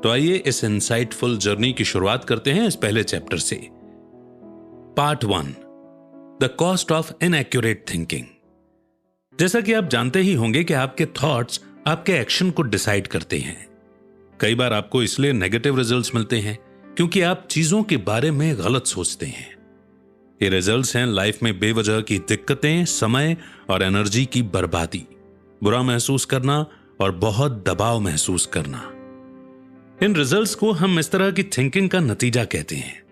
तो आइए इस इंसाइटफुल जर्नी की शुरुआत करते हैं इस पहले चैप्टर से। Part 1, the cost of inaccurate thinking. जैसा कि आप जानते ही होंगे कि आपके थॉट्स आपके एक्शन को डिसाइड करते हैं। कई बार आपको इसलिए नेगेटिव रिजल्ट्स मिलते हैं क्योंकि आप चीजों के बारे में गलत सोचते हैं। ये रिजल्ट्स हैं लाइफ में बेवजह की दिक्कतें, समय और एनर्जी की बर्बादी, बुरा महसूस करना और बहुत दबाव महसूस करना। इन रिजल्ट्स को हम इस तरह की थिंकिंग का नतीजा कहते हैं।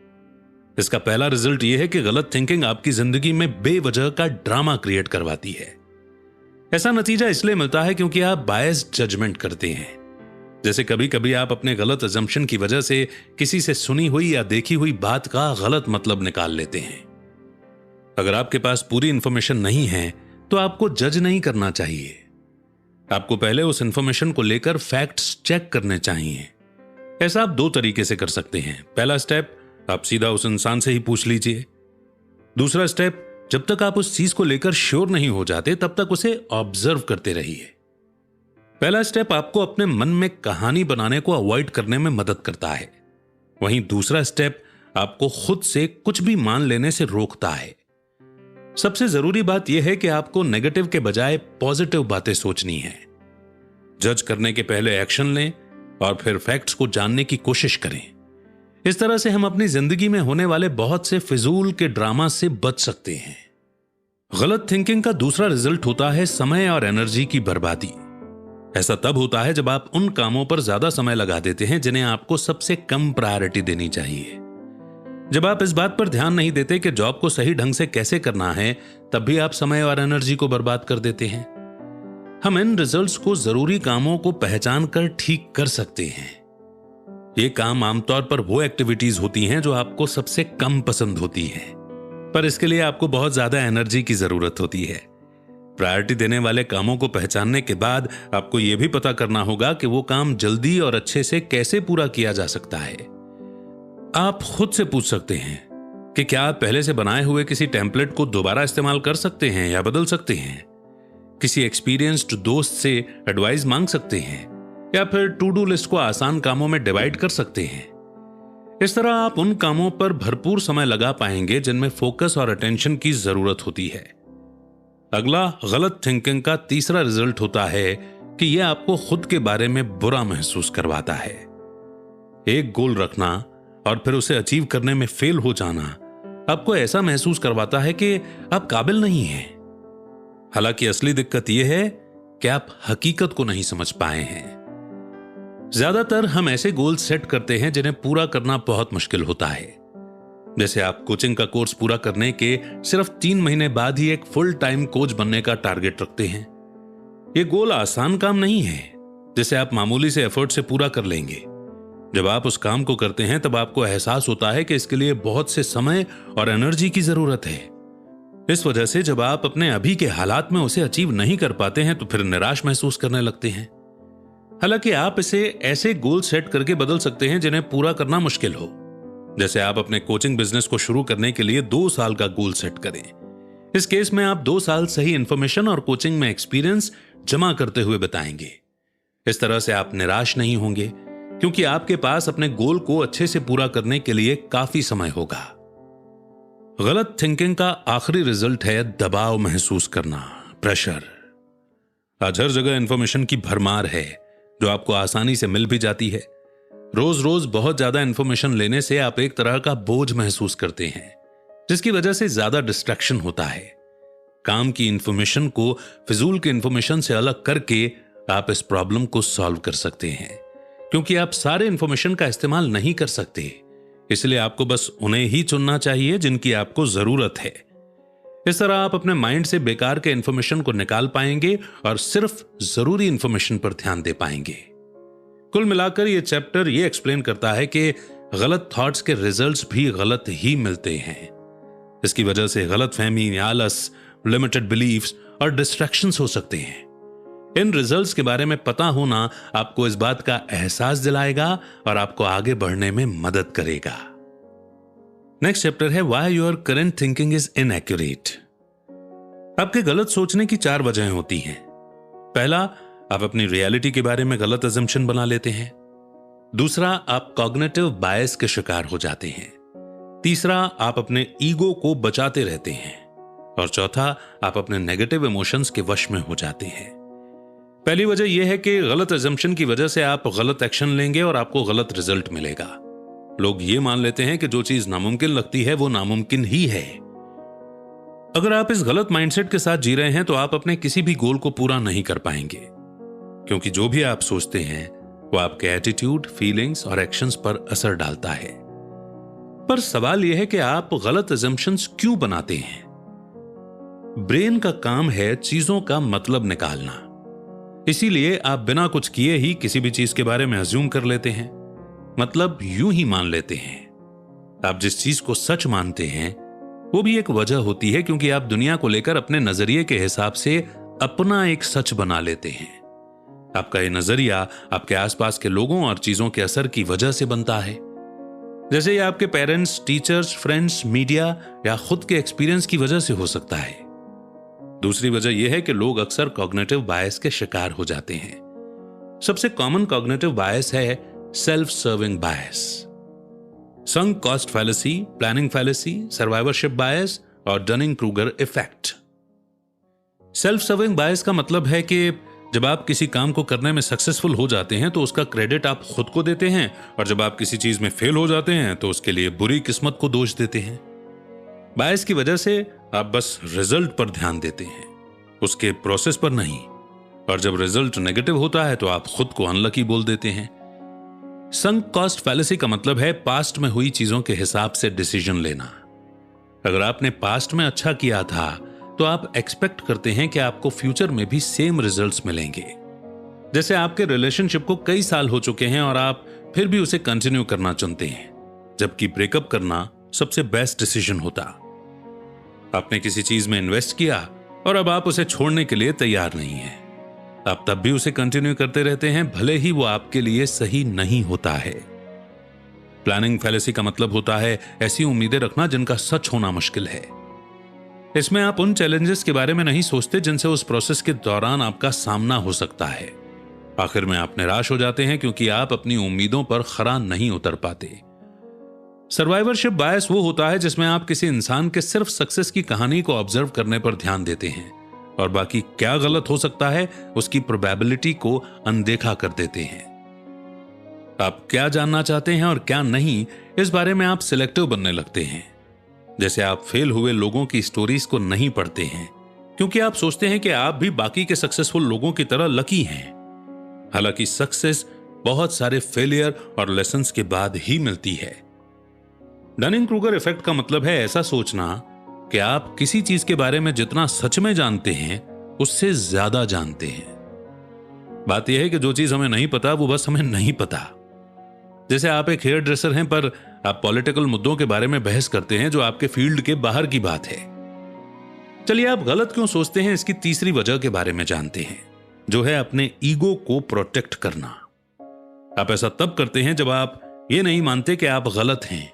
इसका पहला रिजल्ट यह है कि गलत थिंकिंग आपकी जिंदगी में बेवजह का ड्रामा क्रिएट करवाती है। ऐसा नतीजा इसलिए मिलता है क्योंकि आप बायस्ड जजमेंट करते हैं। जैसे कभी कभी आप अपने गलत अजम्पशन की वजह से किसी से सुनी हुई या देखी हुई बात का गलत मतलब निकाल लेते हैं। अगर आपके पास पूरी इंफॉर्मेशन नहीं है तो आपको जज नहीं करना चाहिए। आपको पहले उस इंफॉर्मेशन को लेकर फैक्ट्स चेक करने चाहिए। ऐसा आप 2 तरीके से कर सकते हैं। पहला स्टेप, आप सीधा उस इंसान से ही पूछ लीजिए। दूसरा स्टेप, जब तक आप उस चीज को लेकर श्योर नहीं हो जाते तब तक उसे ऑब्जर्व करते रहिए। पहला स्टेप आपको अपने मन में कहानी बनाने को अवॉइड करने में मदद करता है। वहीं दूसरा स्टेप आपको खुद से कुछ भी मान लेने से रोकता है। सबसे जरूरी बात यह है कि आपको नेगेटिव के बजाय पॉजिटिव बातें सोचनी है। जज करने के पहले एक्शन लें और फिर फैक्ट्स को जानने की कोशिश करें। इस तरह से हम अपनी जिंदगी में होने वाले बहुत से फिजूल के ड्रामा से बच सकते हैं। गलत थिंकिंग का दूसरा रिजल्ट होता है समय और एनर्जी की बर्बादी। ऐसा तब होता है जब आप उन कामों पर ज्यादा समय लगा देते हैं जिन्हें आपको सबसे कम प्रायोरिटी देनी चाहिए। जब आप इस बात पर ध्यान नहीं देते कि जॉब को सही ढंग से कैसे करना है, तब भी आप समय और एनर्जी को बर्बाद कर देते हैं। हम इन रिजल्ट्स को जरूरी कामों को पहचान कर ठीक कर सकते हैं। ये काम आमतौर पर वो एक्टिविटीज होती हैं जो आपको सबसे कम पसंद होती हैं, पर इसके लिए आपको बहुत ज्यादा एनर्जी की जरूरत होती है। प्रायोरिटी देने वाले कामों को पहचानने के बाद आपको यह भी पता करना होगा कि वो काम जल्दी और अच्छे से कैसे पूरा किया जा सकता है। आप खुद से पूछ सकते हैं कि क्या आप पहले से बनाए हुए किसी टेम्पलेट को दोबारा इस्तेमाल कर सकते हैं या बदल सकते हैं। किसी एक्सपीरियंस्ड दोस्त से एडवाइस मांग सकते हैं या फिर टू डू लिस्ट को आसान कामों में डिवाइड कर सकते हैं। इस तरह आप उन कामों पर भरपूर समय लगा पाएंगे जिनमें फोकस और अटेंशन की जरूरत होती है। अगला गलत थिंकिंग का तीसरा रिजल्ट होता है कि यह आपको खुद के बारे में बुरा महसूस करवाता है। एक गोल रखना और फिर उसे अचीव करने में फेल हो जाना आपको ऐसा महसूस करवाता है कि आप काबिल नहीं हैं। हालांकि असली दिक्कत यह है कि आप हकीकत को नहीं समझ पाए हैं। ज्यादातर हम ऐसे गोल सेट करते हैं जिन्हें पूरा करना बहुत मुश्किल होता है। जैसे आप कोचिंग का कोर्स पूरा करने के सिर्फ 3 महीने बाद ही एक फुल टाइम कोच बनने का टारगेट रखते हैं। यह गोल आसान काम नहीं है जिसे आप मामूली से एफर्ट से पूरा कर लेंगे। जब आप उस काम को करते हैं तब आपको एहसास होता है कि इसके लिए बहुत से समय और एनर्जी की जरूरत है। इस वजह से जब आप अपने अभी के हालात में उसे अचीव नहीं कर पाते हैं तो फिर निराश महसूस करने लगते हैं। हालांकि आप इसे ऐसे गोल सेट करके बदल सकते हैं जिन्हें पूरा करना मुश्किल हो। जैसे आप अपने कोचिंग बिजनेस को शुरू करने के लिए 2 साल का गोल सेट करें। इस केस में आप 2 साल सही इंफॉर्मेशन और कोचिंग में एक्सपीरियंस जमा करते हुए बिताएंगे। इस तरह से आप निराश नहीं होंगे क्योंकि आपके पास अपने गोल को अच्छे से पूरा करने के लिए काफी समय होगा। गलत थिंकिंग का आखिरी रिजल्ट है दबाव महसूस करना, प्रेशर। आज हर जगह इंफॉर्मेशन की भरमार है जो आपको आसानी से मिल भी जाती है। रोज रोज बहुत ज्यादा इंफॉर्मेशन लेने से आप एक तरह का बोझ महसूस करते हैं जिसकी वजह से ज्यादा डिस्ट्रैक्शन होता है। काम की इंफॉर्मेशन को फिजूल की इंफॉर्मेशन से अलग करके आप इस प्रॉब्लम को सॉल्व कर सकते हैं, क्योंकि आप सारे इंफॉर्मेशन का इस्तेमाल नहीं कर सकते। इसलिए आपको बस उन्हें ही चुनना चाहिए जिनकी आपको जरूरत है। इस तरह आप अपने माइंड से बेकार के इंफॉर्मेशन को निकाल पाएंगे और सिर्फ जरूरी इंफॉर्मेशन पर ध्यान दे पाएंगे। कुल मिलाकर यह चैप्टर यह एक्सप्लेन करता है कि गलत थॉट्स के रिजल्ट्स भी गलत ही मिलते हैं। इसकी वजह से गलतफहमी, आलस, लिमिटेड बिलीफ्स और डिस्ट्रैक्शंस हो सकते हैं। इन रिजल्ट्स के बारे में पता होना आपको इस बात का एहसास दिलाएगा और आपको आगे बढ़ने में मदद करेगा। नेक्स्ट चैप्टर है why your current thinking is inaccurate. आपके गलत सोचने की 4 वजहें होती हैं। पहला, आप अपनी रियलिटी के बारे में गलत अजम्पशन बना लेते हैं। दूसरा, आप कॉग्निटिव बायस के शिकार हो जाते हैं। तीसरा, आप अपने ईगो को बचाते रहते हैं। और चौथा, आप अपने नेगेटिव इमोशंस के वश में हो जाते हैं। पहली वजह यह है कि गलत अजम्पशन की वजह से आप गलत एक्शन लेंगे और आपको गलत रिजल्ट मिलेगा। लोग ये मान लेते हैं कि जो चीज नामुमकिन लगती है वो नामुमकिन ही है। अगर आप इस गलत माइंडसेट के साथ जी रहे हैं तो आप अपने किसी भी गोल को पूरा नहीं कर पाएंगे, क्योंकि जो भी आप सोचते हैं वो आपके एटीट्यूड, फीलिंग्स और एक्शंस पर असर डालता है। पर सवाल यह है कि आप गलत अजम्पशंस क्यों बनाते हैं? ब्रेन का काम है चीजों का मतलब निकालना, इसीलिए आप बिना कुछ किए ही किसी भी चीज के बारे में अज्यूम कर लेते हैं, मतलब यूं ही मान लेते हैं। आप जिस चीज को सच मानते हैं वो भी एक वजह होती है, क्योंकि आप दुनिया को लेकर अपने नजरिए के हिसाब से अपना एक सच बना लेते हैं। आपका ये नजरिया आपके आसपास के लोगों और चीजों के असर की वजह से बनता है, जैसे ये आपके पेरेंट्स, टीचर्स, फ्रेंड्स, मीडिया या खुद के एक्सपीरियंस की वजह से हो सकता है। दूसरी वजह यह है कि लोग अक्सर कॉग्निटिव बायस के शिकार हो जाते हैं। सबसे कॉमन कॉग्निटिव बायस है self serving bias, sunk cost fallacy, planning fallacy, survivorship bias और Dunning Kruger effect. Self serving bias का मतलब है कि जब आप किसी काम को करने में सक्सेसफुल हो जाते हैं तो उसका क्रेडिट आप खुद को देते हैं, और जब आप किसी चीज में फेल हो जाते हैं तो उसके लिए बुरी किस्मत को दोष देते हैं। बायस की वजह से आप बस रिजल्ट पर ध्यान देते हैं, उसके प्रोसेस पर नहीं, और जब रिजल्ट नेगेटिव होता है तो आप खुद को अनलकी बोल देते हैं। संक कॉस्ट फैलेसी का मतलब है पास्ट में हुई चीजों के हिसाब से डिसीजन लेना। अगर आपने पास्ट में अच्छा किया था तो आप एक्सपेक्ट करते हैं कि आपको फ्यूचर में भी सेम रिजल्ट्स मिलेंगे। जैसे आपके रिलेशनशिप को कई साल हो चुके हैं और आप फिर भी उसे कंटिन्यू करना चाहते हैं, जबकि ब्रेकअप करना सबसे बेस्ट डिसीजन होता। आपने किसी चीज में इन्वेस्ट किया और अब आप उसे छोड़ने के लिए तैयार नहीं हैं। आप तब भी उसे कंटिन्यू करते रहते हैं, भले ही वो आपके लिए सही नहीं होता है। प्लानिंग फैलेसी का मतलब होता है ऐसी उम्मीदें रखना जिनका सच होना मुश्किल है। इसमें आप उन चैलेंजेस के बारे में नहीं सोचते जिनसे उस प्रोसेस के दौरान आपका सामना हो सकता है। आखिर में आप निराश हो जाते हैं क्योंकि आप अपनी उम्मीदों पर खरा नहीं उतर पाते। सर्वाइवरशिप बायस वो होता है जिसमें आप किसी इंसान के सिर्फ सक्सेस की कहानी को ऑब्जर्व करने पर ध्यान देते हैं और बाकी क्या गलत हो सकता है उसकी प्रोबेबिलिटी को अनदेखा कर देते हैं। आप क्या जानना चाहते हैं और क्या नहीं, इस बारे में आप सिलेक्टिव बनने लगते हैं। जैसे आप फेल हुए लोगों की स्टोरीज को नहीं पढ़ते हैं क्योंकि आप सोचते हैं कि आप भी बाकी के सक्सेसफुल लोगों की तरह लकी हैं। हालांकि सक्सेस बहुत सारे फेलियर और लेसन्स के बाद ही मिलती है। डनिंग क्रूगर इफेक्ट का मतलब है ऐसा सोचना कि आप किसी चीज के बारे में जितना सच में जानते हैं उससे ज्यादा जानते हैं। बात यह है कि जो चीज हमें नहीं पता वो बस हमें नहीं पता। जैसे आप एक हेयर ड्रेसर हैं पर आप पॉलिटिकल मुद्दों के बारे में बहस करते हैं जो आपके फील्ड के बाहर की बात है। चलिए, आप गलत क्यों सोचते हैं इसकी तीसरी वजह के बारे में जानते हैं, जो है अपने ईगो को प्रोटेक्ट करना। आप ऐसा तब करते हैं जब आप ये नहीं मानते कि आप गलत हैं।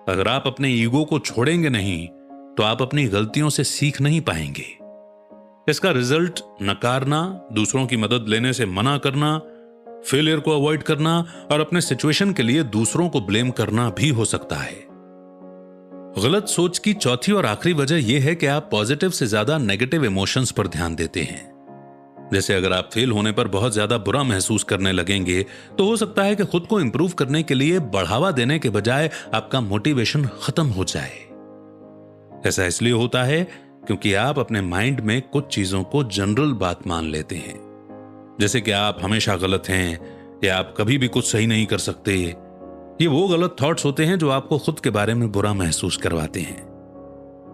अगर आप अपने ईगो को छोड़ेंगे नहीं तो आप अपनी गलतियों से सीख नहीं पाएंगे। इसका रिजल्ट नकारना, दूसरों की मदद लेने से मना करना, फेलियर को अवॉइड करना और अपने सिचुएशन के लिए दूसरों को ब्लेम करना भी हो सकता है। गलत सोच की चौथी और आखिरी वजह यह है कि आप पॉजिटिव से ज्यादा नेगेटिव इमोशंस पर ध्यान देते हैं। जैसे अगर आप फेल होने पर बहुत ज्यादा बुरा महसूस करने लगेंगे तो हो सकता है कि खुद को इंप्रूव करने के लिए बढ़ावा देने के बजाय आपका मोटिवेशन खत्म हो जाए। ऐसा इसलिए होता है क्योंकि आप अपने माइंड में कुछ चीजों को जनरल बात मान लेते हैं, जैसे कि आप हमेशा गलत हैं या आप कभी भी कुछ सही नहीं कर सकते। ये वो गलत थॉट्स होते हैं जो आपको खुद के बारे में बुरा महसूस करवाते हैं।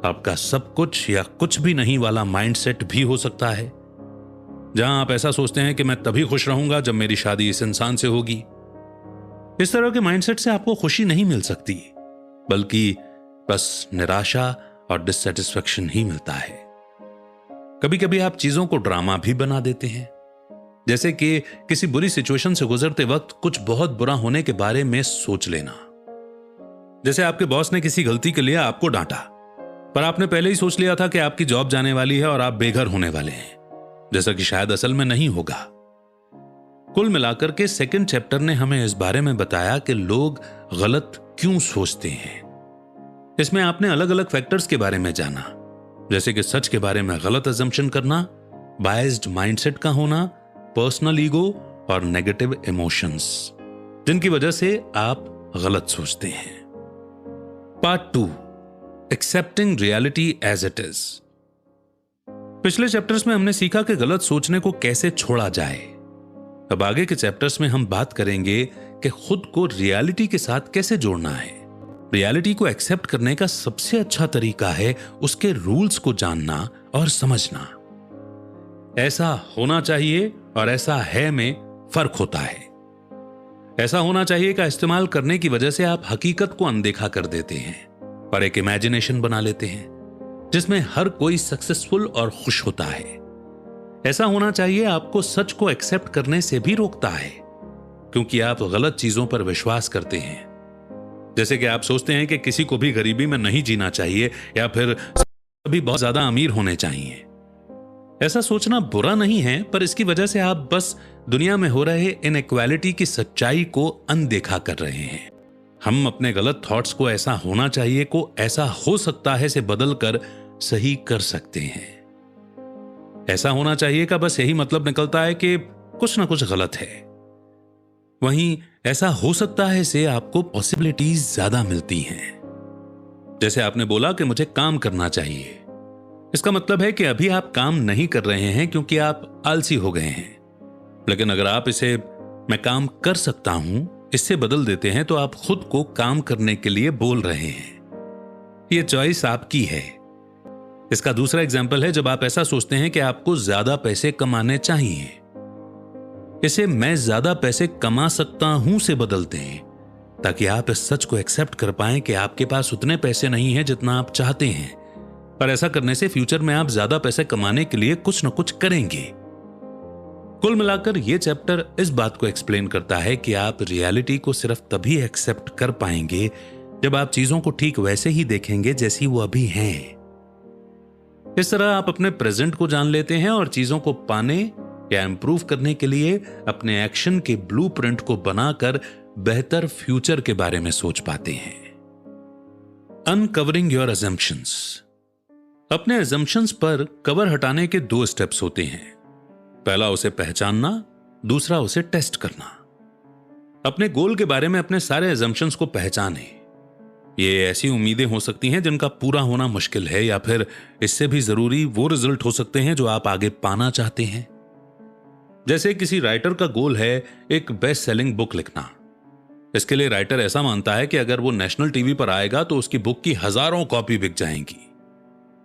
आपका सब कुछ या कुछ भी नहीं वाला माइंडसेट भी हो सकता है, जहां आप ऐसा सोचते हैं कि मैं तभी खुश रहूंगा जब मेरी शादी इस इंसान से होगी। इस तरह के माइंडसेट से आपको खुशी नहीं मिल सकती, बल्कि बस निराशा और डिससैटिस्फैक्शन ही मिलता है। कभी कभी आप चीजों को ड्रामा भी बना देते हैं, जैसे कि किसी बुरी सिचुएशन से गुजरते वक्त कुछ बहुत बुरा होने के बारे में सोच लेना। जैसे आपके बॉस ने किसी गलती के लिए आपको डांटा, पर आपने पहले ही सोच लिया था कि आपकी जॉब जाने वाली है और आप बेघर होने वाले हैं, जैसा कि शायद असल में नहीं होगा। कुल मिलाकर के सेकंड चैप्टर ने हमें इस बारे में बताया कि लोग गलत क्यों सोचते हैं। इसमें आपने अलग अलग फैक्टर्स के बारे में जाना, जैसे कि सच के बारे में गलत अजम्पशन करना, बायस्ड माइंडसेट का होना, पर्सनल ईगो और नेगेटिव इमोशंस, जिनकी वजह से आप गलत सोचते हैं। Part 2, accepting reality as it is. पिछले चैप्टर्स में हमने सीखा कि गलत सोचने को कैसे छोड़ा जाए। अब आगे के चैप्टर्स में हम बात करेंगे कि खुद को रियलिटी के साथ कैसे जोड़ना है। रियलिटी को एक्सेप्ट करने का सबसे अच्छा तरीका है उसके रूल्स को जानना और समझना। ऐसा होना चाहिए और ऐसा है में फर्क होता है। ऐसा होना चाहिए का इस्तेमाल करने की वजह से आप हकीकत को अनदेखा कर देते हैं और एक इमेजिनेशन बना लेते हैं जिसमें हर कोई सक्सेसफुल और खुश होता है। ऐसा होना चाहिए आपको सच को एक्सेप्ट करने से भी रोकता है, क्योंकि आप गलत चीजों पर विश्वास करते हैं। जैसे कि आप सोचते हैं कि किसी को भी गरीबी में नहीं जीना चाहिए या फिर सभी बहुत ज्यादा अमीर होने चाहिए। ऐसा सोचना बुरा नहीं है, पर इसकी वजह से आप बस दुनिया में हो रहे इनइक्वालिटी की सच्चाई को अनदेखा कर रहे हैं। हम अपने गलत थॉट्स को ऐसा होना चाहिए को ऐसा हो सकता है से बदलकर सही कर सकते हैं। ऐसा होना चाहिए का बस यही मतलब निकलता है कि कुछ ना कुछ गलत है। वहीं ऐसा हो सकता है से आपको पॉसिबिलिटीज ज्यादा मिलती हैं। जैसे आपने बोला कि मुझे काम करना चाहिए, इसका मतलब है कि अभी आप काम नहीं कर रहे हैं क्योंकि आप आलसी हो गए हैं। लेकिन अगर आप इसे मैं काम कर सकता हूं इससे बदल देते हैं तो आप खुद को काम करने के लिए बोल रहे हैं। यह चॉइस आपकी है। इसका दूसरा एग्जाम्पल है जब आप ऐसा सोचते हैं कि आपको ज्यादा पैसे कमाने चाहिए। इसे मैं ज्यादा पैसे कमा सकता हूं से बदलते हैं ताकि आप इस सच को एक्सेप्ट कर पाएं कि आपके पास उतने पैसे नहीं है जितना आप चाहते हैं, पर ऐसा करने से फ्यूचर में आप ज्यादा पैसे कमाने के लिए कुछ न कुछ करेंगे। कुल मिलाकर यह चैप्टर इस बात को एक्सप्लेन करता है कि आप रियलिटी को सिर्फ तभी एक्सेप्ट कर पाएंगे जब आप चीजों को ठीक वैसे ही देखेंगे जैसी वो अभी हैं। इस तरह आप अपने प्रेजेंट को जान लेते हैं और चीजों को पाने या इंप्रूव करने के लिए अपने एक्शन के ब्लूप्रिंट को बनाकर बेहतर फ्यूचर के बारे में सोच पाते हैं। Uncovering your assumptions. अपने अजम्पशंस पर कवर हटाने के 2 स्टेप्स होते हैं। पहला उसे पहचानना, दूसरा उसे टेस्ट करना। अपने गोल के बारे में अपने सारे अजम्पशंस को पहचानें। ये ऐसी उम्मीदें हो सकती हैं जिनका पूरा होना मुश्किल है, या फिर इससे भी जरूरी वो रिजल्ट हो सकते हैं जो आप आगे पाना चाहते हैं। जैसे किसी राइटर का गोल है एक बेस्ट सेलिंग बुक लिखना। इसके लिए राइटर ऐसा मानता है कि अगर वो नेशनल टीवी पर आएगा तो उसकी बुक की हजारों कॉपी बिक जाएंगी।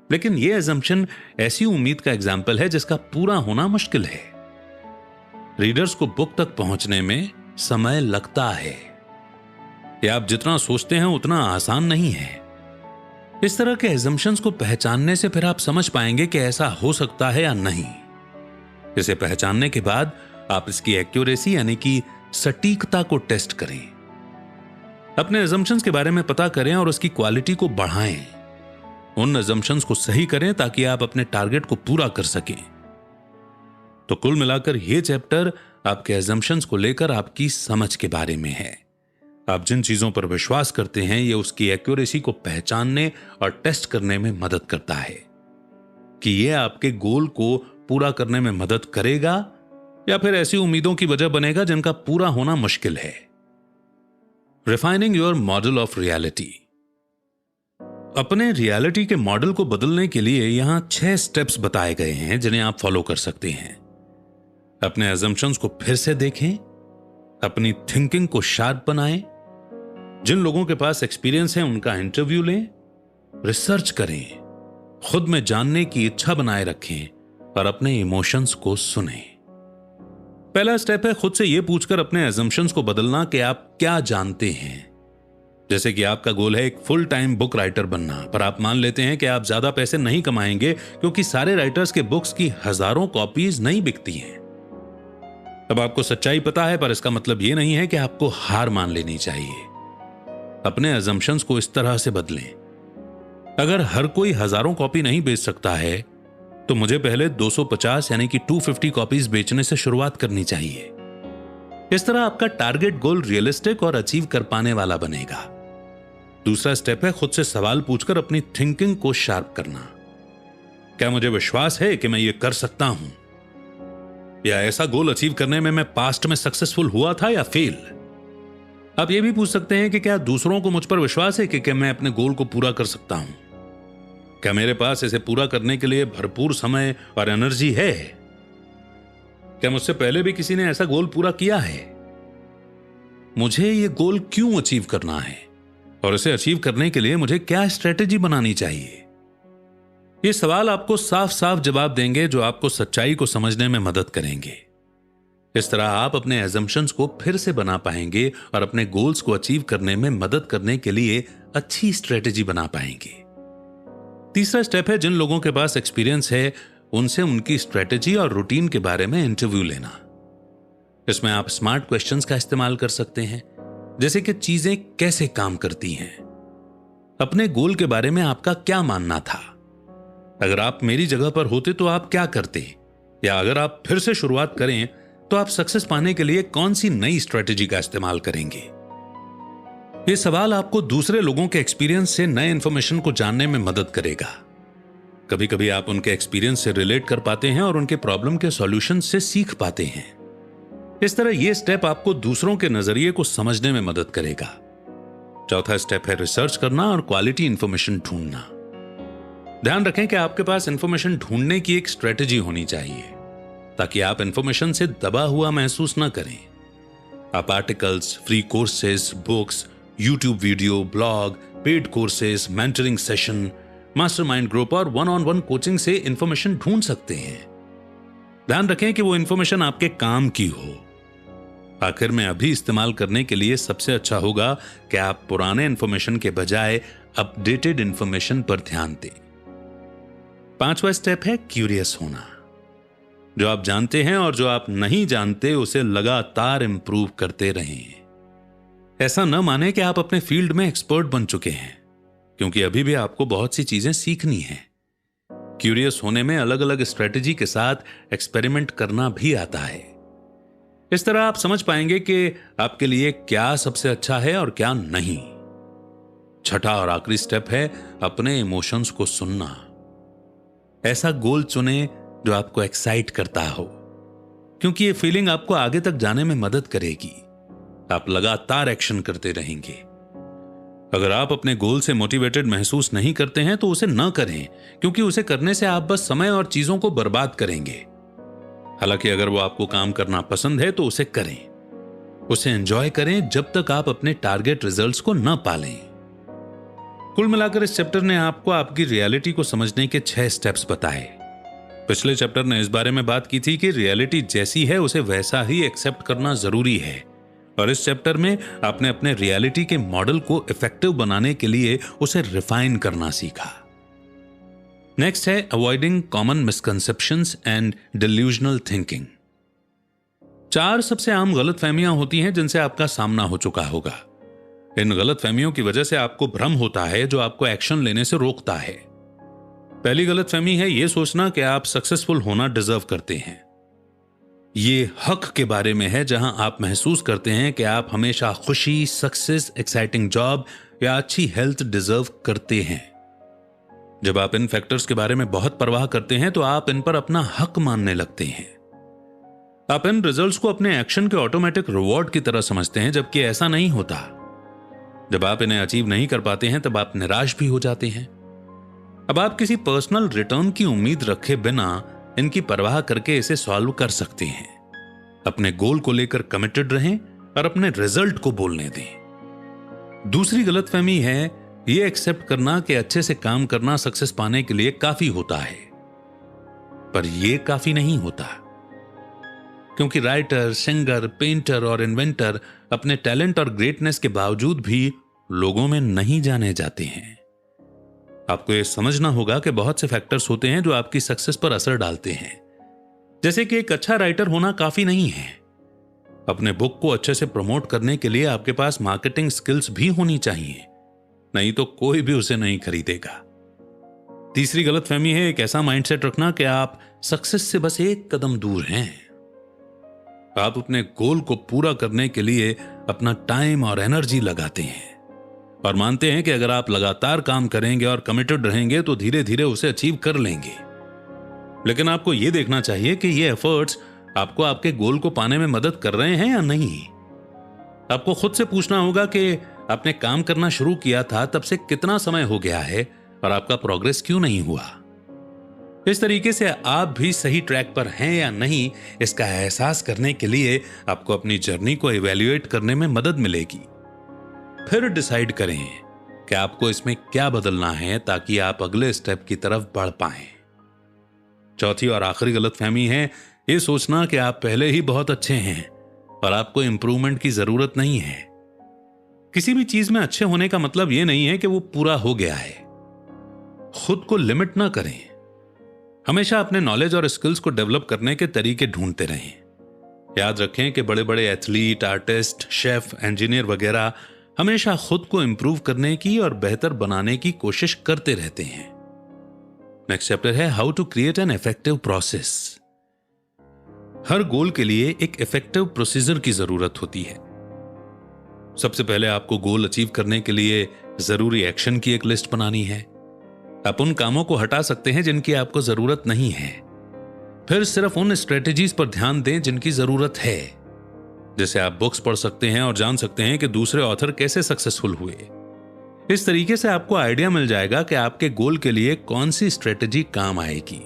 लेकिन यह अजम्पशन ऐसी उम्मीद का एग्जाम्पल है जिसका पूरा होना मुश्किल है। रीडर्स को बुक तक पहुंचने में समय लगता है। यह आप जितना सोचते हैं उतना आसान नहीं है। इस तरह के अजम्पशंस को पहचानने से फिर आप समझ पाएंगे कि ऐसा हो सकता है या नहीं। इसे पहचानने के बाद आप इसकी एक्यूरेसी यानी कि सटीकता को टेस्ट करें। अपने अजम्पशंस के बारे में पता करें और उसकी क्वालिटी को बढ़ाएं। उन अजम्पशंस को सही करें ताकि आप अपने टारगेट को पूरा कर सकें। तो कुल मिलाकर यह चैप्टर आपके अजम्पशंस को लेकर आपकी समझ के बारे में है। आप जिन चीजों पर विश्वास करते हैं यह उसकी एक्यूरेसी को पहचानने और टेस्ट करने में मदद करता है कि यह आपके गोल को पूरा करने में मदद करेगा या फिर ऐसी उम्मीदों की वजह बनेगा जिनका पूरा होना मुश्किल है। Refining your model of reality. अपने रियलिटी के मॉडल को बदलने के लिए यहां 6 स्टेप्स बताए गए हैं जिन्हें आप फॉलो कर सकते हैं। अपने अजम्पशंस को फिर से देखें, अपनी थिंकिंग को शार्प बनाएं, जिन लोगों के पास एक्सपीरियंस है उनका इंटरव्यू लें, रिसर्च करें, खुद में जानने की इच्छा बनाए रखें और अपने इमोशंस को सुनें। पहला स्टेप है खुद से यह पूछकर अपने अजम्पशंस को बदलना कि आप क्या जानते हैं। जैसे कि आपका गोल है एक फुल टाइम बुक राइटर बनना, पर आप मान लेते हैं कि आप ज्यादा पैसे नहीं कमाएंगे क्योंकि सारे राइटर्स के बुक्स की हजारों कॉपीज नहीं बिकती हैं। अब आपको सच्चाई पता है, पर इसका मतलब यह नहीं है कि आपको हार मान लेनी चाहिए। अपने अजम्पशंस को इस तरह से बदलें, अगर हर कोई हजारों कॉपी नहीं बेच सकता है तो मुझे पहले 250 यानी कि 250 कॉपीज बेचने से शुरुआत करनी चाहिए। इस तरह आपका टारगेट गोल रियलिस्टिक और अचीव कर पाने वाला बनेगा। दूसरा स्टेप है खुद से सवाल पूछकर अपनी थिंकिंग को शार्प करना। क्या मुझे विश्वास है कि मैं ये कर सकता हूं? या ऐसा गोल अचीव करने में मैं पास्ट में सक्सेसफुल हुआ था या फेल? आप ये भी पूछ सकते हैं कि क्या दूसरों को मुझ पर विश्वास है कि मैं अपने गोल को पूरा कर सकता हूं? क्या मेरे पास इसे पूरा करने के लिए भरपूर समय और एनर्जी है? क्या मुझसे पहले भी किसी ने ऐसा गोल पूरा किया है? मुझे ये गोल क्यों अचीव करना है और इसे अचीव करने के लिए मुझे क्या स्ट्रेटेजी बनानी चाहिए? ये सवाल आपको साफ साफ जवाब देंगे जो आपको सच्चाई को समझने में मदद करेंगे। इस तरह आप अपने एजम्पशंस को फिर से बना पाएंगे और अपने गोल्स को अचीव करने में मदद करने के लिए अच्छी स्ट्रेटेजी बना पाएंगे। तीसरा स्टेप है जिन लोगों के पास एक्सपीरियंस है उनसे उनकी स्ट्रेटेजी और रूटीन के बारे में इंटरव्यू लेना। इसमें आप स्मार्ट क्वेश्चंस का इस्तेमाल कर सकते हैं, जैसे कि चीजें कैसे काम करती हैं, अपने गोल के बारे में आपका क्या मानना था, अगर आप मेरी जगह पर होते तो आप क्या करते, या अगर आप फिर से शुरुआत करें तो आप सक्सेस पाने के लिए कौन सी नई स्ट्रेटेजी का इस्तेमाल करेंगे। ये सवाल आपको दूसरे लोगों के एक्सपीरियंस से नए इंफॉर्मेशन को जानने में मदद करेगा। कभी कभी आप उनके एक्सपीरियंस से रिलेट कर पाते हैं और उनके प्रॉब्लम के सॉल्यूशन से सीख पाते हैं। इस तरह यह स्टेप आपको दूसरों के नजरिए को समझने में मदद करेगा। चौथा स्टेप है रिसर्च करना और क्वालिटी इंफॉर्मेशन ढूंढना। ध्यान रखें कि आपके पास इंफॉर्मेशन ढूंढने की एक स्ट्रेटेजी होनी चाहिए ताकि आप इंफॉर्मेशन से दबा हुआ महसूस न करें। आप articles, free courses, books, YouTube video, blog, paid courses, mentoring session, mastermind group और वन-ऑन-वन कोचिंग से इंफॉर्मेशन ढूंढ सकते हैं। ध्यान रखें कि वो इंफॉर्मेशन आपके काम की हो। आखिर में अभी इस्तेमाल करने के लिए सबसे अच्छा होगा कि आप पुराने इंफॉर्मेशन के बजाय अपडेटेड इंफॉर्मेशन पर ध्यान दें। पांचवा स्टेप है क्यूरियस होना। जो आप जानते हैं और जो आप नहीं जानते उसे लगातार इंप्रूव करते रहें। ऐसा न माने कि आप अपने फील्ड में एक्सपर्ट बन चुके हैं, क्योंकि अभी भी आपको बहुत सी चीजें सीखनी हैं। क्यूरियस होने में अलग अलग स्ट्रेटेजी के साथ एक्सपेरिमेंट करना भी आता है। इस तरह आप समझ पाएंगे कि आपके लिए क्या सबसे अच्छा है और क्या नहीं। छठा और आखिरी स्टेप है अपने इमोशंस को सुनना। ऐसा गोल चुनें जो आपको एक्साइट करता हो, क्योंकि ये फीलिंग आपको आगे तक जाने में मदद करेगी। आप लगातार एक्शन करते रहेंगे। अगर आप अपने गोल से मोटिवेटेड महसूस नहीं करते हैं तो उसे न करें, क्योंकि उसे करने से आप बस समय और चीजों को बर्बाद करेंगे। हालांकि अगर वो आपको काम करना पसंद है तो उसे करें, उसे एंजॉय करें जब तक आप अपने टारगेट रिजल्ट्स को न पालें। कुल मिलाकर इस चैप्टर ने आपको आपकी रियलिटी को समझने के 6 स्टेप्स बताए। पिछले चैप्टर ने इस बारे में बात की थी कि रियलिटी जैसी है उसे वैसा ही एक्सेप्ट करना जरूरी है, और इस चैप्टर में आपने अपने रियलिटी के मॉडल को इफेक्टिव बनाने के लिए उसे रिफाइन करना सीखा। नेक्स्ट है avoiding common misconceptions and delusional thinking. 4 सबसे आम गलतफहमियां होती हैं जिनसे आपका सामना हो चुका होगा। इन गलतफहमियों की वजह से आपको भ्रम होता है जो आपको एक्शन लेने से रोकता है। पहली गलतफहमी है यह सोचना कि आप सक्सेसफुल होना डिजर्व करते हैं। ये हक के बारे में है जहां आप महसूस करते हैं कि आप हमेशा खुशी, सक्सेस, एक्साइटिंग जॉब या अच्छी हेल्थ डिजर्व करते हैं। जब आप इन फैक्टर्स के बारे में बहुत परवाह करते हैं तो आप इन पर अपना हक मानने लगते हैं। आप इन रिजल्ट्स को अपने एक्शन के ऑटोमेटिक रिवॉर्ड की तरह समझते हैं, जबकि ऐसा नहीं होता। जब आप इन्हें अचीव नहीं कर पाते हैं तब आप निराश भी हो जाते हैं। अब आप किसी पर्सनल रिटर्न की उम्मीद रखे बिना इनकी परवाह करके इसे सॉल्व कर सकते हैं। अपने गोल को लेकर कमिटेड रहें और अपने रिजल्ट को बोलने दें। दूसरी गलतफहमी है यह एक्सेप्ट करना कि अच्छे से काम करना सक्सेस पाने के लिए काफी होता है, पर यह काफी नहीं होता, क्योंकि राइटर, सिंगर, पेंटर और इन्वेंटर अपने टैलेंट और ग्रेटनेस के बावजूद भी लोगों में नहीं जाने जाते हैं। आपको यह समझना होगा कि बहुत से फैक्टर्स होते हैं जो आपकी सक्सेस पर असर डालते हैं। जैसे कि एक अच्छा राइटर होना काफी नहीं है, अपने बुक को अच्छे से प्रमोट करने के लिए आपके पास मार्केटिंग स्किल्स भी होनी चाहिए, नहीं तो कोई भी उसे नहीं खरीदेगा। तीसरी गलतफहमी है एक ऐसा माइंडसेट रखना कि आप सक्सेस से बस एक कदम दूर हैं। आप अपने गोल को पूरा करने के लिए अपना टाइम और एनर्जी लगाते हैं और मानते हैं कि अगर आप लगातार काम करेंगे और कमिटेड रहेंगे तो धीरे धीरे उसे अचीव कर लेंगे। लेकिन आपको यह देखना चाहिए कि ये एफर्ट्स आपको आपके गोल को पाने में मदद कर रहे हैं या नहीं। आपको खुद से पूछना होगा कि आपने काम करना शुरू किया था तब से कितना समय हो गया है और आपका प्रोग्रेस क्यों नहीं हुआ। इस तरीके से आप भी सही ट्रैक पर हैं या नहीं, इसका एहसास करने के लिए आपको अपनी जर्नी को इवैल्यूएट करने में मदद मिलेगी। फिर डिसाइड करें कि आपको इसमें क्या बदलना है ताकि आप अगले स्टेप की तरफ बढ़ पाएं। चौथी और आखिरी गलतफहमी है ये सोचना कि आप पहले ही बहुत अच्छे हैं और आपको इंप्रूवमेंट की जरूरत नहीं है। किसी भी चीज में अच्छे होने का मतलब यह नहीं है कि वो पूरा हो गया है। खुद को लिमिट ना करें। हमेशा अपने नॉलेज और स्किल्स को डेवलप करने के तरीके ढूंढते रहें। याद रखें कि बड़े बड़े एथलीट, आर्टिस्ट, शेफ, इंजीनियर वगैरह हमेशा खुद को इंप्रूव करने की और बेहतर बनाने की कोशिश करते रहते हैं। नेक्स्ट चैप्टर है how to create an effective process. हर गोल के लिए एक इफेक्टिव प्रोसीजर की जरूरत होती है। सबसे पहले आपको गोल अचीव करने के लिए जरूरी एक्शन की एक लिस्ट बनानी है। आप उन कामों को हटा सकते हैं जिनकी आपको जरूरत नहीं है। फिर सिर्फ उन स्ट्रेटेजीज पर ध्यान दें जिनकी जरूरत है। जैसे आप बुक्स पढ़ सकते हैं और जान सकते हैं कि दूसरे ऑथर कैसे सक्सेसफुल हुए। इस तरीके से आपको आइडिया मिल जाएगा कि आपके गोल के लिए कौन सी स्ट्रेटेजी काम आएगी।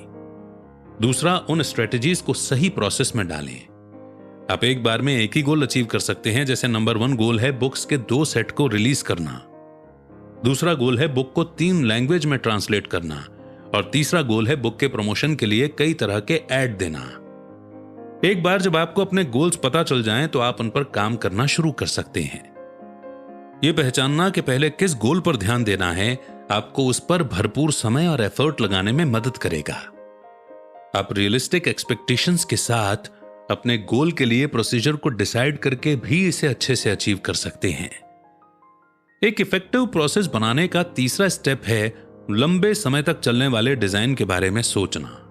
दूसरा, उन स्ट्रेटेजीज को सही प्रोसेस में डालें। आप एक बार में एक ही गोल अचीव कर सकते हैं। जैसे नंबर 1 गोल है बुक्स के 2 सेट को रिलीज करना। दूसरा गोल है बुक को 3 लैंग्वेज में ट्रांसलेट करना और तीसरा गोल है बुक के प्रमोशन के लिए कई तरह के ऐड देना। एक बार जब आपको अपने गोल्स पता चल जाएं तो आप उन पर काम करना शुरू कर सकते हैं। यह पहचानना कि पहले किस गोल पर ध्यान देना है आपको उस पर भरपूर समय और एफर्ट लगाने में मदद करेगा। आप रियलिस्टिक एक्सपेक्टेशंस के साथ अपने गोल के लिए प्रोसीजर को डिसाइड करके भी इसे अच्छे से अचीव कर सकते हैं। एक इफेक्टिव प्रोसेस बनाने का तीसरा स्टेप है लंबे समय तक चलने वाले डिजाइन के बारे में सोचना।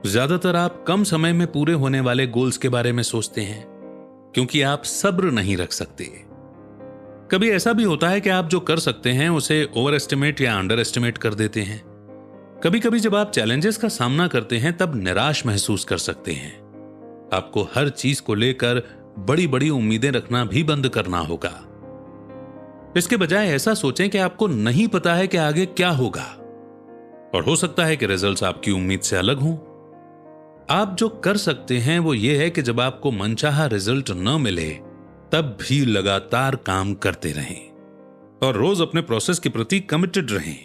ज्यादातर आप कम समय में पूरे होने वाले गोल्स के बारे में सोचते हैं क्योंकि आप सब्र नहीं रख सकते। कभी ऐसा भी होता है कि आप जो कर सकते हैं उसे ओवर एस्टिमेट या अंडर एस्टिमेट कर देते हैं। कभी कभी जब आप चैलेंजेस का सामना करते हैं तब निराश महसूस कर सकते हैं। आपको हर चीज को लेकर बड़ी बड़ी उम्मीदें रखना भी बंद करना होगा। इसके बजाय ऐसा सोचें कि आपको नहीं पता है कि आगे क्या होगा और हो सकता है कि रिजल्ट्स आपकी उम्मीद से अलग हों। आप जो कर सकते हैं वो ये है कि जब आपको मनचाहा रिजल्ट न मिले तब भी लगातार काम करते रहें और रोज अपने प्रोसेस के प्रति कमिटेड रहें।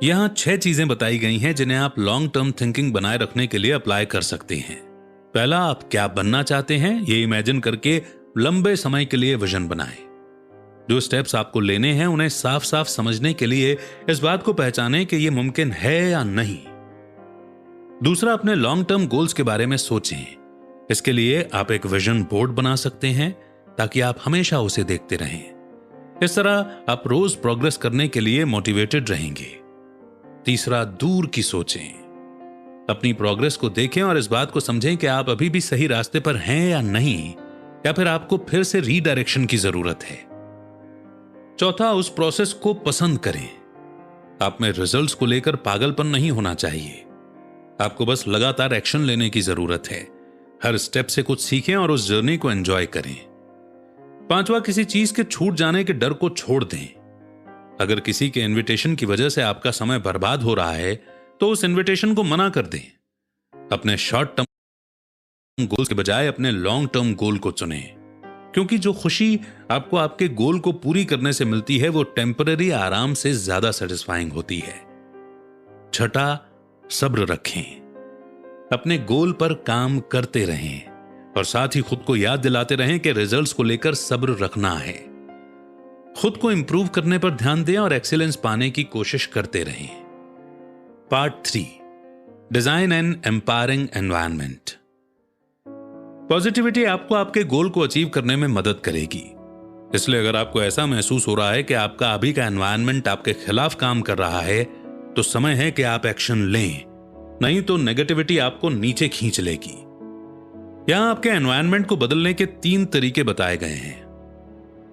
यहां 6 चीजें बताई गई हैं जिन्हें आप लॉन्ग टर्म थिंकिंग बनाए रखने के लिए अप्लाई कर सकते हैं। पहला, आप क्या बनना चाहते हैं ये इमेजिन करके लंबे समय के लिए विजन बनाएं। जो स्टेप्स आपको लेने हैं उन्हें साफ साफ समझने के लिए इस बात को पहचानें कि यह मुमकिन है या नहीं। दूसरा, अपने लॉन्ग टर्म गोल्स के बारे में सोचें। इसके लिए आप एक विजन बोर्ड बना सकते हैं ताकि आप हमेशा उसे देखते रहें। इस तरह आप रोज प्रोग्रेस करने के लिए मोटिवेटेड रहेंगे। तीसरा, दूर की सोचें। अपनी प्रोग्रेस को देखें और इस बात को समझें कि आप अभी भी सही रास्ते पर हैं या नहीं, या फिर आपको फिर से रीडायरेक्शन की जरूरत है। चौथा, उस प्रोसेस को पसंद करें। आप में रिजल्ट्स को लेकर पागलपन नहीं होना चाहिए। आपको बस लगातार एक्शन लेने की जरूरत है। हर स्टेप से कुछ सीखें और उस जर्नी को एंजॉय करें। पांचवा, किसी चीज के छूट जाने के डर को छोड़ दें। अगर किसी के इनविटेशन की वजह से आपका समय बर्बाद हो रहा है तो उस इनविटेशन को मना कर दें। अपने शॉर्ट टर्म गोल्स के बजाय अपने लॉन्ग टर्म गोल को चुनें, क्योंकि जो खुशी आपको आपके गोल को पूरी करने से मिलती है वो टेम्पररी आराम से ज्यादा सेटिस्फाइंग होती है। छठा, सब्र रखें। अपने गोल पर काम करते रहें और साथ ही खुद को याद दिलाते रहें कि रिजल्ट्स को लेकर सब्र रखना है। खुद को इंप्रूव करने पर ध्यान दें और एक्सीलेंस पाने की कोशिश करते रहें। Part 3, design N empowering environment. Positivity आपको आपके गोल को अचीव करने में मदद करेगी। इसलिए अगर आपको ऐसा महसूस हो रहा है कि आपका अभी का एनवायरनमेंट आपके खिलाफ काम कर रहा है तो समय है कि आप एक्शन लें, नहीं तो नेगेटिविटी आपको नीचे खींच लेगी। यहां आपके एनवायरनमेंट को बदलने के 3 तरीके बताए गए हैं।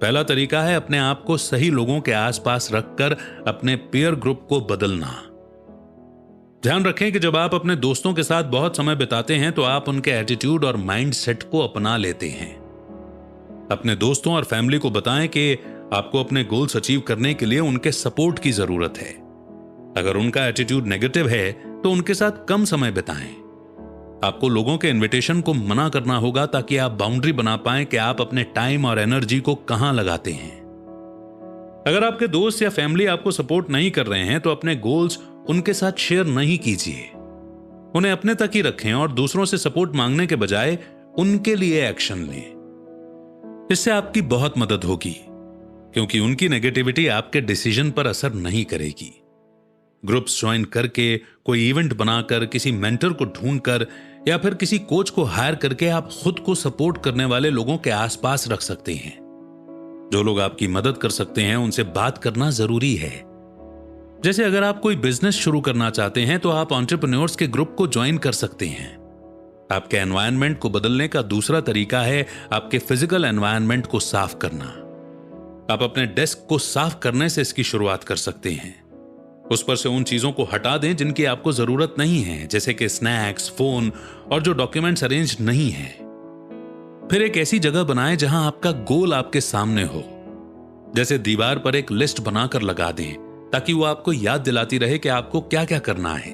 पहला तरीका है अपने आप को सही लोगों के आसपास रखकर अपने पीयर ग्रुप को बदलना। ध्यान रखें कि जब आप अपने दोस्तों के साथ बहुत समय बिताते हैं तो आप उनके एटीट्यूड और माइंडसेट को अपना लेते हैं। अपने दोस्तों और फैमिली को बताएं कि आपको अपने गोल्स अचीव करने के लिए उनके सपोर्ट की जरूरत है। अगर उनका एटीट्यूड नेगेटिव है तो उनके साथ कम समय बिताएं। आपको लोगों के इनविटेशन को मना करना होगा ताकि आप बाउंड्री बना पाएं कि आप अपने टाइम और एनर्जी को कहां लगाते हैं। अगर आपके दोस्त या फैमिली आपको सपोर्ट नहीं कर रहे हैं तो अपने गोल्स उनके साथ शेयर नहीं कीजिए। उन्हें अपने तक ही रखें और दूसरों से सपोर्ट मांगने के बजाय उनके लिए एक्शन लें। इससे आपकी बहुत मदद होगी क्योंकि उनकी नेगेटिविटी आपके डिसीजन पर असर नहीं करेगी। ग्रुप्स ज्वाइन करके, कोई इवेंट बनाकर, किसी मेंटर को ढूंढकर या फिर किसी कोच को हायर करके आप खुद को सपोर्ट करने वाले लोगों के आसपास रख सकते हैं। जो लोग आपकी मदद कर सकते हैं उनसे बात करना जरूरी है। जैसे अगर आप कोई बिजनेस शुरू करना चाहते हैं तो आप एंटरप्रेन्योर्स के ग्रुप को ज्वाइन कर सकते हैं। आपके एनवायरनमेंट को बदलने का दूसरा तरीका है आपके फिजिकल एनवायरनमेंट को साफ करना। आप अपने डेस्क को साफ करने से इसकी शुरुआत कर सकते हैं। उस पर से उन चीजों को हटा दें जिनकी आपको जरूरत नहीं है, जैसे कि स्नैक्स, फोन और जो डॉक्यूमेंट्स अरेंज नहीं है। फिर एक ऐसी जगह बनाएं जहां आपका गोल आपके सामने हो। जैसे दीवार पर एक लिस्ट बनाकर लगा दें ताकि वो आपको याद दिलाती रहे कि आपको क्या क्या करना है।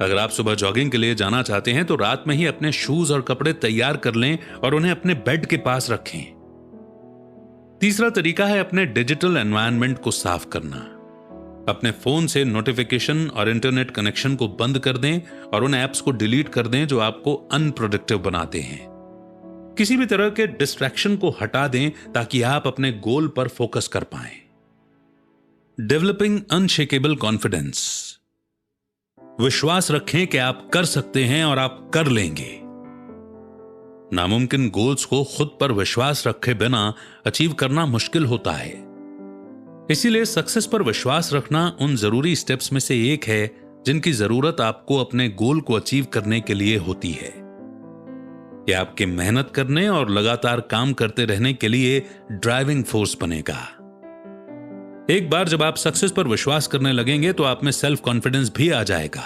अगर आप सुबह जॉगिंग के लिए जाना चाहते हैं तो रात में ही अपने शूज और कपड़े तैयार कर लें और उन्हें अपने बेड के पास रखें। तीसरा तरीका है अपने डिजिटल एनवायरनमेंट को साफ करना। अपने फोन से नोटिफिकेशन और इंटरनेट कनेक्शन को बंद कर दें और उन ऐप्स को डिलीट कर दें जो आपको अनप्रोडक्टिव बनाते हैं। किसी भी तरह के डिस्ट्रैक्शन को हटा दें ताकि आप अपने गोल पर फोकस कर पाएं। Developing unshakeable confidence. विश्वास रखें कि आप कर सकते हैं और आप कर लेंगे। नामुमकिन गोल्स को खुद पर विश्वास रखे बिना अचीव करना मुश्किल होता है। इसीलिए सक्सेस पर विश्वास रखना उन जरूरी स्टेप्स में से एक है जिनकी जरूरत आपको अपने गोल को अचीव करने के लिए होती है। यह आपके मेहनत करने और लगातार काम करते रहने के लिए ड्राइविंग फोर्स बनेगा। एक बार जब आप सक्सेस पर विश्वास करने लगेंगे तो आप में सेल्फ कॉन्फिडेंस भी आ जाएगा।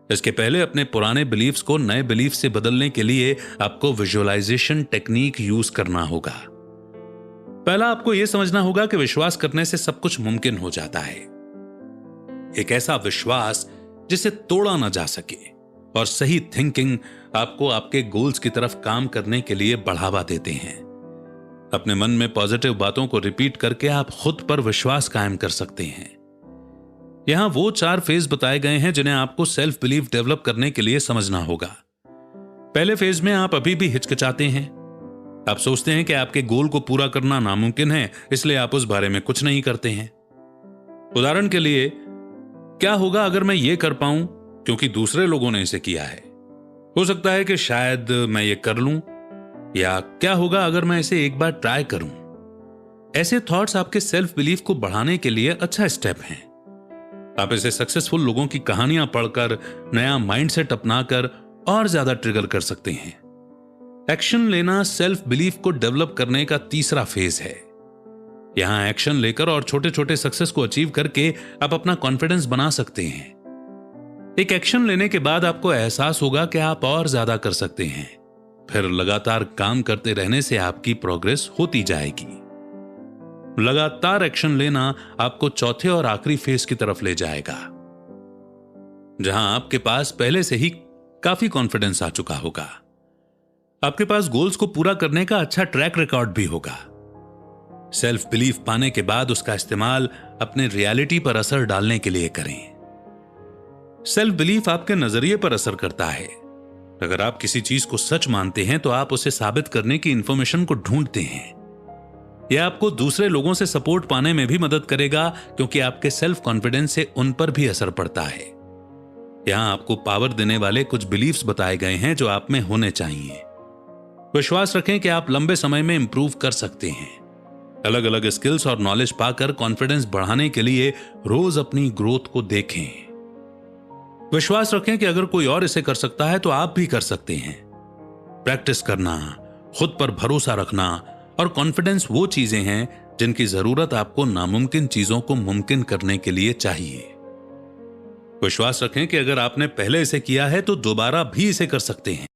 इसके पहले अपने पुराने बिलीफ्स को नए बिलीफ से बदलने के लिए आपको विजुअलाइजेशन टेक्निक यूज करना होगा। पहला आपको यह समझना होगा कि विश्वास करने से सब कुछ मुमकिन हो जाता है। एक ऐसा विश्वास जिसे तोड़ा ना जा सके, और सही थिंकिंग आपको आपके गोल्स की तरफ काम करने के लिए बढ़ावा देते हैं। अपने मन में पॉजिटिव बातों को रिपीट करके आप खुद पर विश्वास कायम कर सकते हैं। यहां वो 4 फेज बताए गए हैं जिन्हें आपको सेल्फ बिलीफ डेवलप करने के लिए समझना होगा। पहले फेज में आप अभी भी हिचकिचाते हैं। आप सोचते हैं कि आपके गोल को पूरा करना नामुमकिन है, इसलिए आप उस बारे में कुछ नहीं करते हैं। उदाहरण के लिए, क्या होगा अगर मैं ये कर पाऊं क्योंकि दूसरे लोगों ने इसे किया है? हो सकता है कि शायद मैं ये कर लूं, या क्या होगा अगर मैं इसे एक बार ट्राई करूं? ऐसे थॉट्स आपके सेल्फ बिलीफ को बढ़ाने के लिए अच्छा स्टेप हैं। आप इसे सक्सेसफुल लोगों की कहानियां पढ़कर, नया माइंडसेट अपनाकर और ज्यादा ट्रिगर कर सकते हैं। एक्शन लेना सेल्फ बिलीफ को डेवलप करने का तीसरा फेज है। यहां एक्शन लेकर और छोटे छोटे सक्सेस को अचीव करके आप अपना कॉन्फिडेंस बना सकते हैं। एक एक्शन लेने के बाद आपको एहसास होगा कि आप और ज्यादा कर सकते हैं। फिर लगातार काम करते रहने से आपकी प्रोग्रेस होती जाएगी। लगातार एक्शन लेना आपको चौथे और आखिरी फेज की तरफ ले जाएगा, जहां आपके पास पहले से ही काफी कॉन्फिडेंस आ चुका होगा। आपके पास गोल्स को पूरा करने का अच्छा ट्रैक रिकॉर्ड भी होगा। सेल्फ बिलीफ पाने के बाद उसका इस्तेमाल अपने रियलिटी पर असर डालने के लिए करें। सेल्फ बिलीफ आपके नजरिए पर असर करता है। अगर आप किसी चीज को सच मानते हैं तो आप उसे साबित करने की इंफॉर्मेशन को ढूंढते हैं। यह आपको दूसरे लोगों से सपोर्ट पाने में भी मदद करेगा क्योंकि आपके सेल्फ कॉन्फिडेंस से उन पर भी असर पड़ता है। यहां आपको पावर देने वाले कुछ बिलीफ्स बताए गए हैं जो आप में होने चाहिए। विश्वास रखें कि आप लंबे समय में इंप्रूव कर सकते हैं। अलग अलग स्किल्स और नॉलेज पाकर कॉन्फिडेंस बढ़ाने के लिए रोज अपनी ग्रोथ को देखें। विश्वास रखें कि अगर कोई और इसे कर सकता है तो आप भी कर सकते हैं। प्रैक्टिस करना, खुद पर भरोसा रखना और कॉन्फिडेंस वो चीजें हैं जिनकी जरूरत आपको नामुमकिन चीजों को मुमकिन करने के लिए चाहिए। विश्वास रखें कि अगर आपने पहले इसे किया है तो दोबारा भी इसे कर सकते हैं।